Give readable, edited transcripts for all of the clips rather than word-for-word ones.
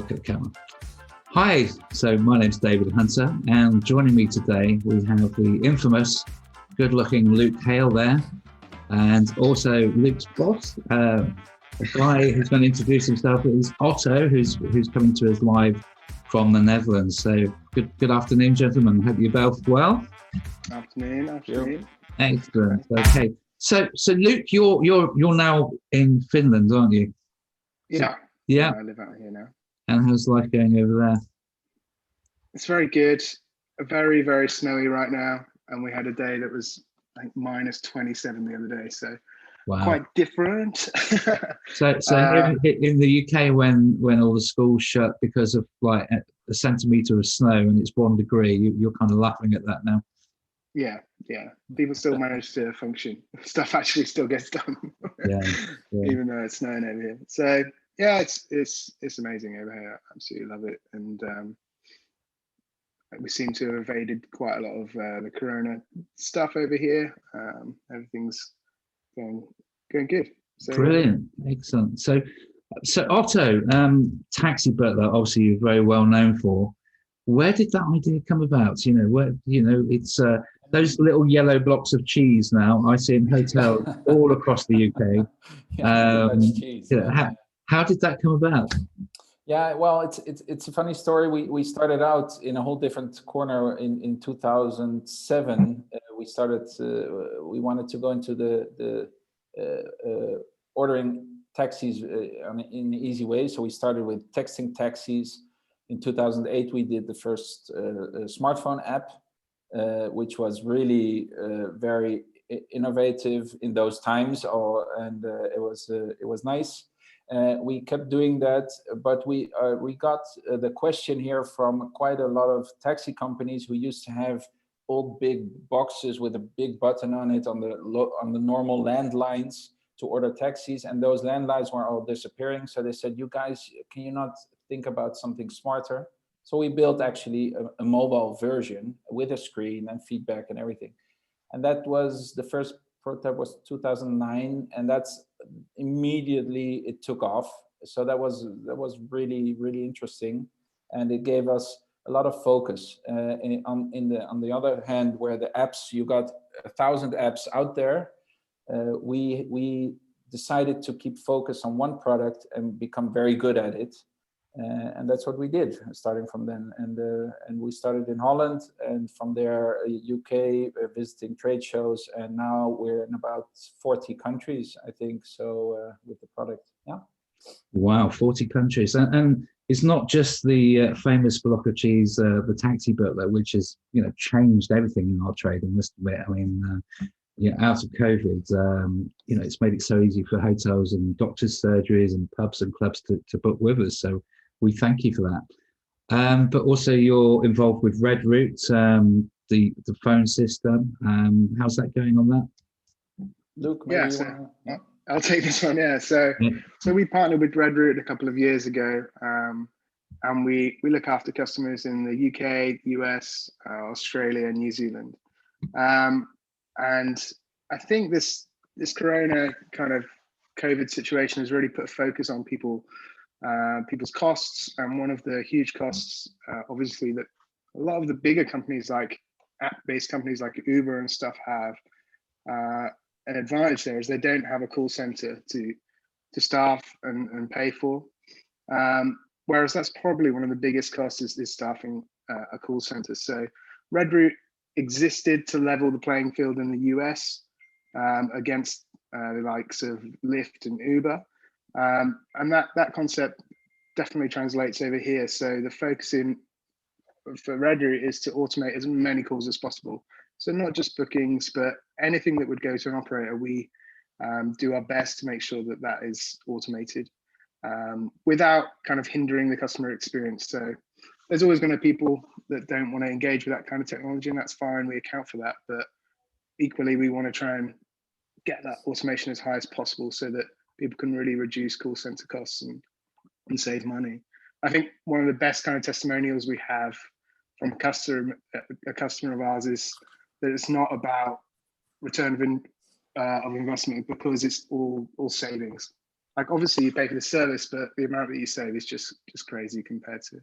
look at the camera. Hi, so my name's David Hunter, and joining me today we have the infamous, good-looking Luke Hale there, and also Luke's boss, a guy who's going to introduce himself is Otto, who's coming to us live from the Netherlands. So good afternoon, gentlemen. Hope you're both well. Afternoon. Excellent. Okay. So Luke, you're now in Finland, aren't you? Yeah. Yeah. I live out here now. And how's life going over there? It's very good. Very, very snowy right now. And we had a day that was, I think, minus 27 the other day. So Wow. Quite different. So in the UK, when all the schools shut because of like a centimetre of snow and it's 1 degree, you're kind of laughing at that now. Yeah. People still manage to function. Stuff actually still gets done. Yeah. Even though it's snowing over here. So yeah, it's amazing over here. I absolutely love it. And we seem to have evaded quite a lot of the corona stuff over here. Everything's going good. So brilliant. Excellent. So Otto, taxi butler, obviously you're very well known for. Where did that idea come about? It's those little yellow blocks of cheese now I see in hotels all across the UK. Cheese, how did that come about? Yeah, well, it's a funny story. We started out in a whole different corner in 2007. We wanted to go into the ordering taxis in an easy way. So we started with texting taxis. In 2008, we did the first smartphone app, which was really very innovative in those times. It was nice. We kept doing that, but we got the question here from quite a lot of taxi companies who used to have old big boxes with a big button on it on the normal landlines to order taxis, and those landlines were all disappearing. So they said, "You guys, can you not think about something smarter?" So we built actually a mobile version with a screen and feedback and everything, and that was the first prototype was 2009, and that's immediately it took off. So that was really, really interesting, and it gave us a lot of focus. On the other hand, where the apps, you got 1,000 apps out there, we decided to keep focus on one product and become very good at it. And that's what we did starting from then. And we started in Holland, and from there UK, visiting trade shows, and now we're in about 40 countries, I think, so with the product. Yeah. Wow, 40 countries. And it's not just the famous block of cheese, the taxi butler, which has changed everything in our trade, I must admit. I mean, out of COVID, it's made it so easy for hotels and doctors' surgeries and pubs and clubs to book with us. So we thank you for that. But also you're involved with Redroute, the phone system. How's that going on that? Luke, I'll take this one. Yeah. So we partnered with Redroute a couple of years ago, and we look after customers in the UK, US, Australia, and New Zealand. And I think this Corona kind of COVID situation has really put a focus on people's costs. And one of the huge costs, obviously, that a lot of the bigger companies, like app-based companies like Uber and stuff, have an advantage there is they don't have a call center to staff and pay for. Whereas that's probably one of the biggest costs is staffing a call center. So Redroute existed to level the playing field in the US against the likes of Lyft and Uber. And that concept definitely translates over here. So the focus for Redroute is to automate as many calls as possible. So not just bookings, but anything that would go to an operator, we do our best to make sure that is automated without kind of hindering the customer experience. So there's always going to be people that don't want to engage with that kind of technology, and that's fine. We account for that. But equally, we want to try and get that automation as high as possible so that people can really reduce call center costs and save money. I think one of the best kind of testimonials we have from a customer of ours is that it's not about return of investment, because it's all savings. like obviously you pay for the service, but the amount that you save is just crazy compared to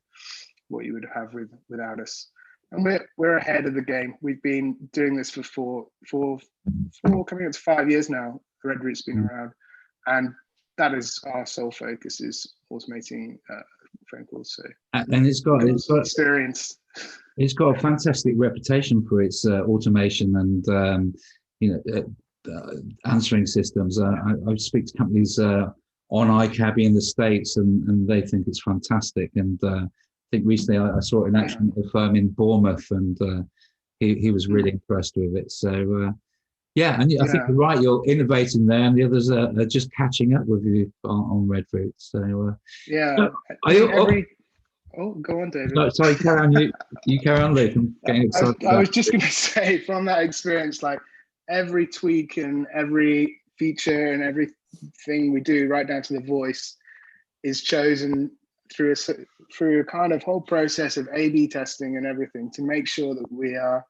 what you would have without us. And we're ahead of the game. We've been doing this for four coming up to 5 years now. Redroute's been around, and that is our sole focus, is automating phone calls. So and it's got experience. It's got a fantastic reputation for its automation and answering systems. I speak to companies on iCabby in the States, and they think it's fantastic. And I think recently I saw it in action at a firm in Bournemouth, and he was really impressed with it. So yeah, and I think you're right. You're innovating there, and the others are just catching up with you on Redroute. So oh, go on, David. No, sorry, carry on. You carry on, Luke. I'm getting excited. I was just going to say, from that experience, like every tweak and every feature and everything we do, right down to the voice, is chosen through a kind of whole process of A/B testing and everything to make sure that we are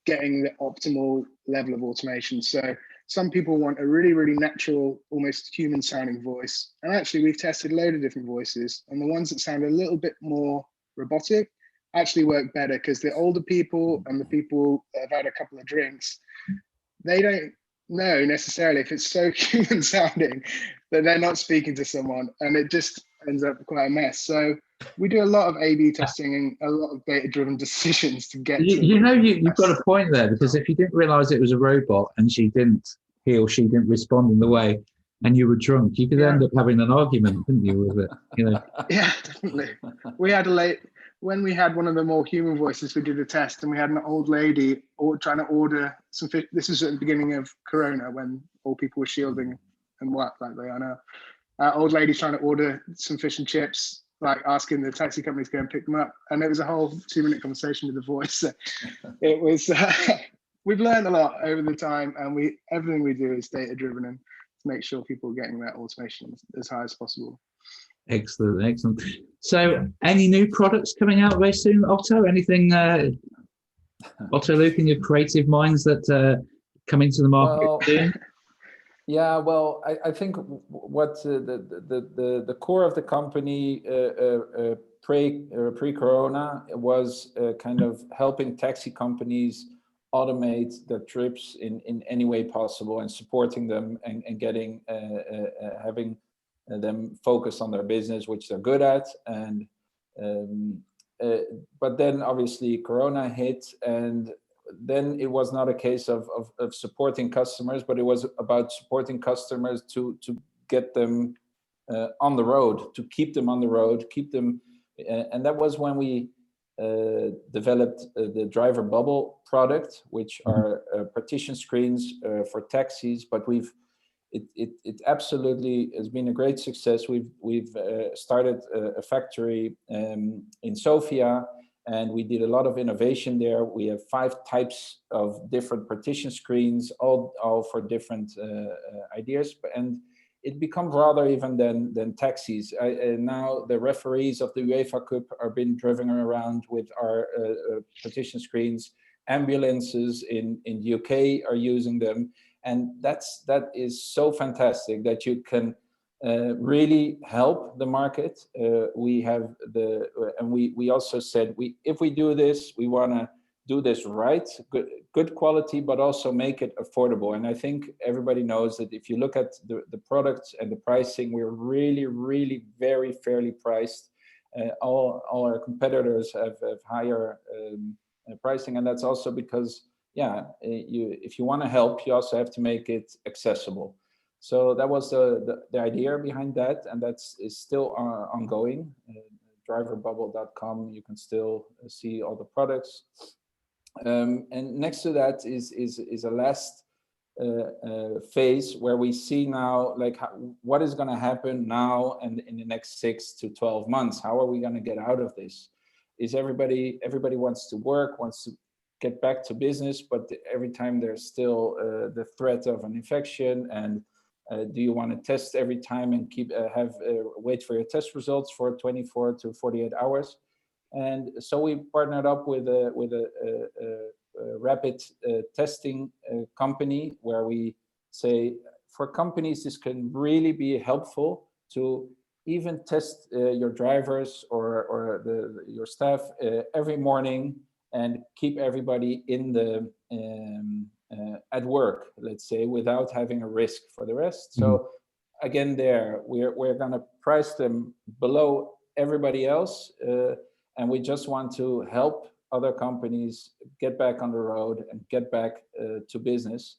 getting the optimal level of automation. So some people want a really, really natural, almost human sounding voice. And actually we've tested a load of different voices, and the ones that sound a little bit more robotic actually work better, because the older people and the people that have had a couple of drinks, they don't know necessarily if it's so human sounding that they're not speaking to someone, and it just ends up quite a mess. So we do a lot of A/B testing and a lot of data-driven decisions to get to. You've got a point there, because if you didn't realize it was a robot and he or she didn't respond in the way, and you were drunk, you could end up having an argument, couldn't you, with it? Yeah, definitely. We had when we had one of the more human voices, we did a test, and we had an old lady trying to order some fish. This was at the beginning of Corona, when all people were shielding and what, like they are now. Old lady trying to order some fish and chips, like asking the taxi company to go and pick them up. And it was a whole 2-minute conversation with the voice. So it was, we've learned a lot over the time, and everything we do is data driven, and to make sure people are getting that automation as high as possible. Excellent. So any new products coming out very soon, Otto? Anything, Otto, Luke, in your creative minds that come into the market soon? Yeah, well, I think what the core of the company pre-corona was kind of helping taxi companies automate their trips in any way possible, and supporting them and getting having them focus on their business, which they're good at. And but then obviously Corona hit, and then it was not a case of supporting customers, but it was about supporting customers to get them on the road, to keep them on the road, keep them. And that was when we developed the driver bubble product, which are partition screens for taxis. But it absolutely has been a great success. We've started a factory in Sofia, and we did a lot of innovation there. We have 5 types of different partition screens, all for different ideas. And it becomes broader even than taxis. Now the referees of the UEFA Cup are being driven around with our partition screens. Ambulances in the UK are using them. And that is so fantastic that you can really help the market. We have and we also said, if we do this, we want to do this right, good quality, but also make it affordable. And I think everybody knows that if you look at the products and the pricing, we're really, really very fairly priced. All our competitors have higher pricing, and that's also because, if you want to help, you also have to make it accessible. So that was the idea behind that, and is still ongoing. Driverbubble.com, you can still see all the products. And next to that is a last phase where we see now, like, what is going to happen now and in the next 6 to 12 months. How are we going to get out of this? Is everybody wants to work, wants to get back to business, but every time there's still the threat of an infection, and do you want to test every time and wait for your test results for 24 to 48 hours? And so we partnered up with a rapid testing company, where we say, for companies, this can really be helpful to even test your drivers or your staff every morning and keep everybody in the at work, let's say, without having a risk for the rest. So again, there we're going to price them below everybody else, and we just want to help other companies get back on the road and get back to business.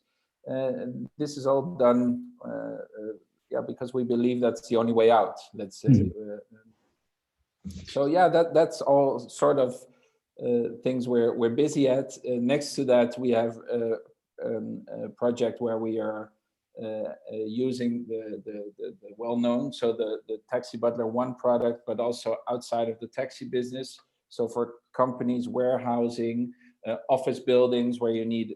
And this is all done, because we believe that's the only way out, let's say. So yeah, that's all sort of things we're busy at. Next to that, we have a project where we are using the well-known, so the Taxi Butler One product, but also outside of the taxi business. So for companies, warehousing, office buildings where you need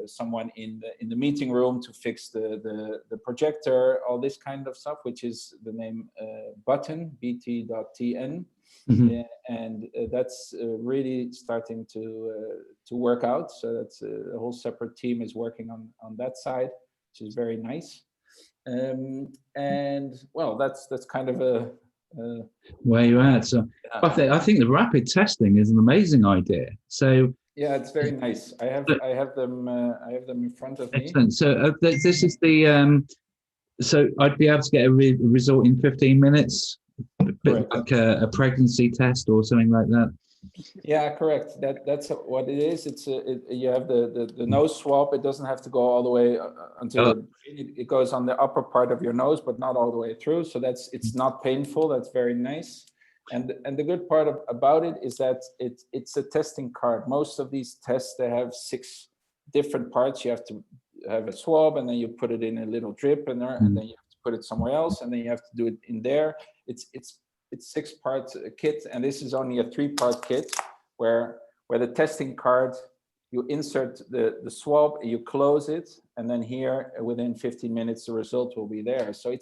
someone in the meeting room to fix the projector, all this kind of stuff, which is the name Button, bt.tn. And that's really starting to work out. So that's a whole separate team is working on that side, which is very nice. And well, that's kind of a where you're at. So I think the rapid testing is an amazing idea. So yeah, it's very nice. I have them in front of me. Excellent. So this is the so I'd be able to get a result in 15 minutes, a bit like a pregnancy test or something like that. Yeah, correct. That's what it is. It's you have the nose swab. It doesn't have to go all the way until it goes on the upper part of your nose, but not all the way through. So it's not painful. That's very nice. And the good part about it is that it's a testing card. Most of these tests, they have 6 different parts. You have to have a swab, and then you put it in a little drip, and then you have to put it somewhere else, and then you have to do it in there. It's 6 parts kit, and this is only a 3-part kit where the testing card, you insert the swab, you close it, and then here within 15 minutes the result will be there. So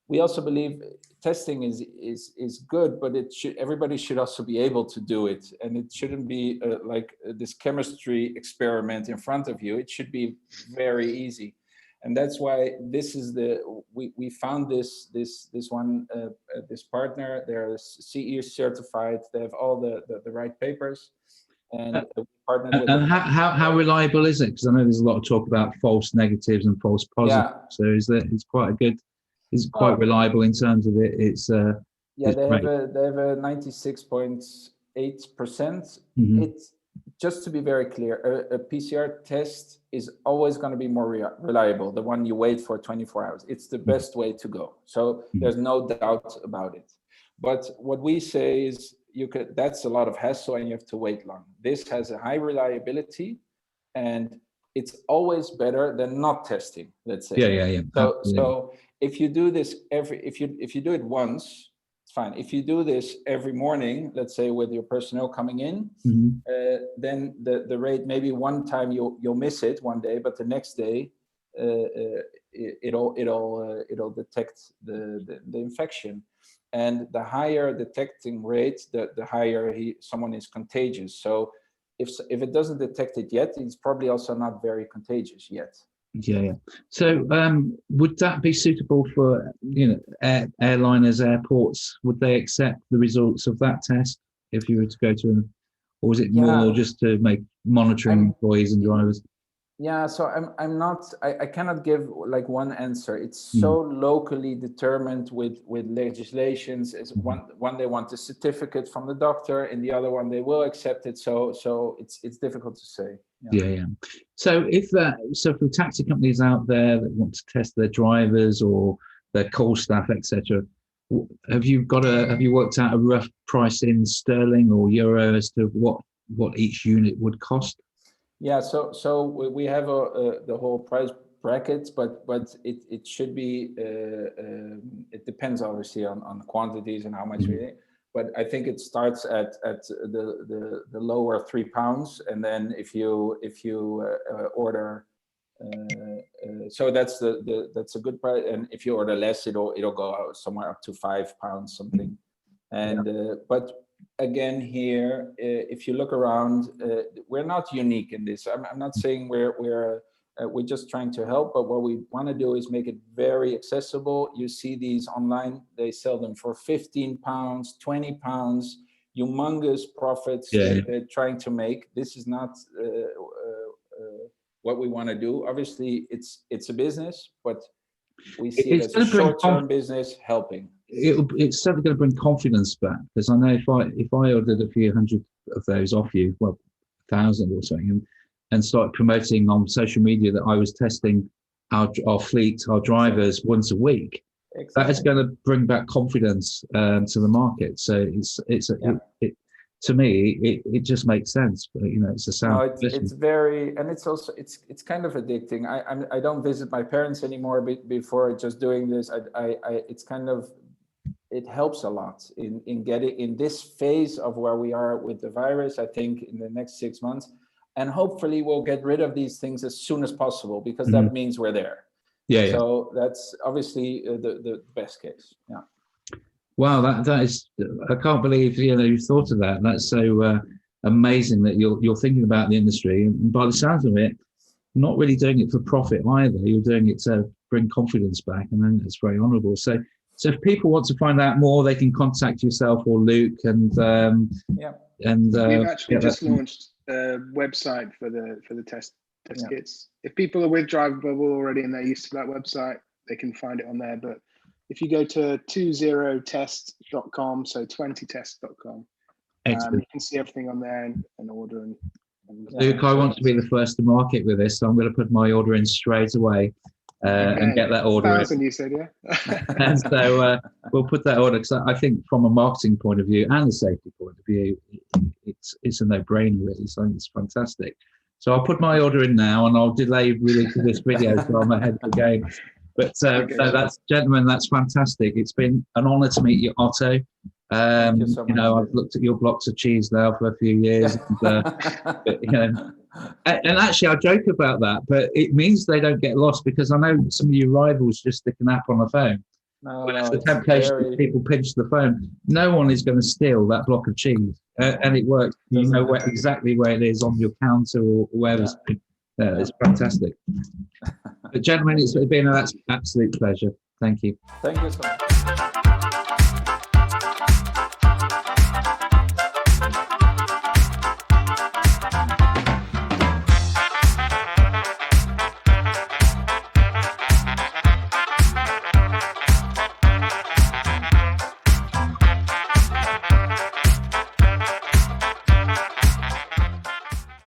we also believe testing is good, but everybody should also be able to do it, and it shouldn't be like this chemistry experiment in front of you. It should be very easy. And that's why this is we found this one this partner. They're CE certified. They have all the right papers, and we partnered with. And how reliable is it? Because I know there's a lot of talk about false negatives and false positives. Yeah. So it's quite a good. It's quite reliable in terms of it. It's they have a 96.8%. It's just to be very clear, a PCR test is always going to be more reliable, the one you wait for 24 hours. It's the best way to go. So there's no doubt about it. But what we say is that's a lot of hassle and you have to wait long. This has a high reliability and it's always better than not testing, let's say. Yeah. So if you do this if you do it once, it's fine. If you do this every morning, let's say with your personnel coming in, then the rate, maybe one time you'll miss it one day, but the next day it'll detect the infection. And the higher detecting rate, the higher someone is contagious. So if it doesn't detect it yet, it's probably also not very contagious yet. Yeah. So would that be suitable for airliners, airports? Would they accept the results of that test if you were to go to them, or is it more just to make monitoring employees and drivers? Yeah, so I cannot give like one answer. It's so locally determined with legislations. Is one they want a certificate from the doctor, and the other one they will accept it. So it's difficult to say. Yeah. So so for taxi companies out there that want to test their drivers or their call staff, etc., have you worked out a rough price in sterling or euro as to what each unit would cost? Yeah, so we have the whole price brackets, but it should be it depends obviously on quantities and how much we need. But I think it starts at the lower £3, and then if you order, so that's a good price, and if you order less, it'll go out somewhere up to £5 something, and but. Again, here, if you look around, we're not unique in this. I'm not saying we're We're just trying to help, but what we want to do is make it very accessible. You see these online, they sell them for £15, £20, humongous profits that they're trying to make. This is not what we want to do. Obviously, it's a business, but we see it as a short-term business helping. It's certainly going to bring confidence back, because I know if I ordered a few hundred of those off you, well, 1,000 or something, and start promoting on social media that I was testing our fleet, our drivers once a week, that is going to bring back confidence to the market. So to me, it just makes sense. But it's a sound. No, it's very, and it's also it's kind of addicting. I don't visit my parents anymore before just doing this. It's kind of, it helps a lot in getting in this phase of where we are with the virus. I think in the next 6 months. And hopefully we'll get rid of these things as soon as possible, because that means we're there. Yeah. So that's obviously the best case. Yeah. Wow, that is, I can't believe you've thought of that. That's so amazing that you're thinking about the industry, and by the sounds of it, not really doing it for profit either. You're doing it to bring confidence back, and then it's very honourable. So if people want to find out more, they can contact yourself or Luke, and we've actually just launched a website for the test kits. If people are with Driver Bubble already and they're used to that website, they can find it on there. But if you go to 20test.com, so 20test.com, you can see everything on there and order. And Luke, I want to be the first to market with this, so I'm going to put my order in straight away and get that order 1,000, you said, yeah? And so we'll put that order, because I think from a marketing point of view and a safety point of view, it's a no-brainer, really. So I think it's fantastic. So I'll put my order in now, and I'll delay releasing this video so I'm ahead of the game. But so that's, gentlemen, that's fantastic. It's been an honour to meet you, Otto. Thank you so much. I've looked at your blocks of cheese now for a few years, and actually I joke about that, but it means they don't get lost, because I know some of your rivals just stick an app on the phone. The temptation, people pinch the phone. No one is going to steal that block of cheese, and it works. You know exactly where it is on your counter or wherever. It's fantastic. But gentlemen, it's been an absolute pleasure. Thank you. Thank you so much.